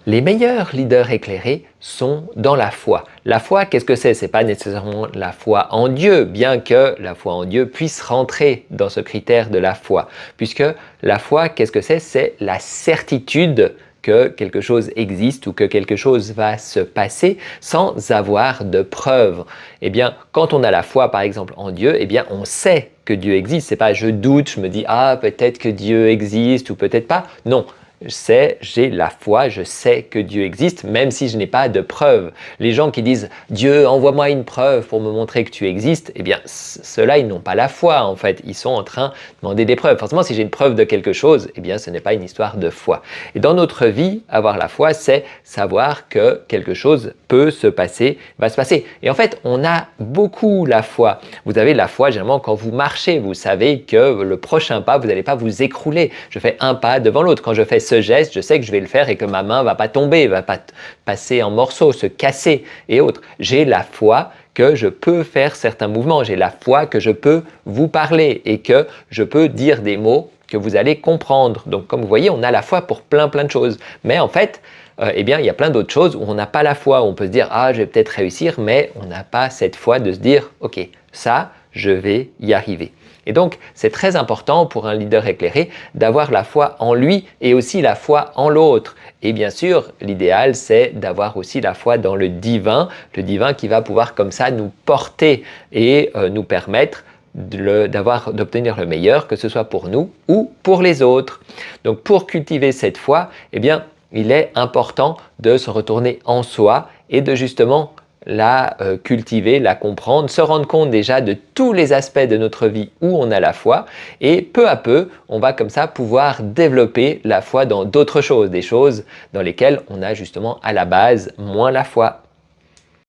Les meilleurs leaders éclairés sont dans la foi. La foi, qu'est-ce que c'est? Ce n'est pas nécessairement la foi en Dieu, bien que la foi en Dieu puisse rentrer dans ce critère de la foi. Puisque la foi, qu'est-ce que c'est? C'est la certitude que quelque chose existe ou que quelque chose va se passer sans avoir de preuves. Eh bien, quand on a la foi, par exemple, en Dieu, eh bien, on sait que Dieu existe. C'est pas je doute, je me dis ah peut-être que Dieu existe ou peut-être pas. Non. J'ai la foi, je sais que Dieu existe, même si je n'ai pas de preuves. Les gens qui disent « Dieu, envoie-moi une preuve pour me montrer que tu existes », eh bien, ceux-là, ils n'ont pas la foi, en fait. Ils sont en train de demander des preuves. Forcément, si j'ai une preuve de quelque chose, eh bien, ce n'est pas une histoire de foi. Et dans notre vie, avoir la foi, c'est savoir que quelque chose peut se passer, va se passer. Et en fait, on a beaucoup la foi. Vous avez la foi, généralement, quand vous marchez, vous savez que le prochain pas, vous n'allez pas vous écrouler. Je fais un pas devant l'autre. Quand je fais ce geste, je sais que je vais le faire et que ma main ne va pas tomber, ne va pas passer en morceaux, se casser et autres. J'ai la foi que je peux faire certains mouvements. J'ai la foi que je peux vous parler et que je peux dire des mots que vous allez comprendre. Donc, comme vous voyez, on a la foi pour plein de choses. Mais en fait, eh bien, il y a plein d'autres choses où on n'a pas la foi. On peut se dire « Ah, je vais peut-être réussir », mais on n'a pas cette foi de se dire « Ok, ça, je vais y arriver ». Et donc, c'est très important pour un leader éclairé d'avoir la foi en lui et aussi la foi en l'autre. Et bien sûr, l'idéal, c'est d'avoir aussi la foi dans le divin qui va pouvoir comme ça nous porter et nous permettre d'obtenir le meilleur, que ce soit pour nous ou pour les autres. Donc, pour cultiver cette foi, eh bien, il est important de se retourner en soi et de justement la cultiver, la comprendre, se rendre compte déjà de tous les aspects de notre vie où on a la foi et peu à peu, on va comme ça pouvoir développer la foi dans d'autres choses, des choses dans lesquelles on a justement à la base moins la foi.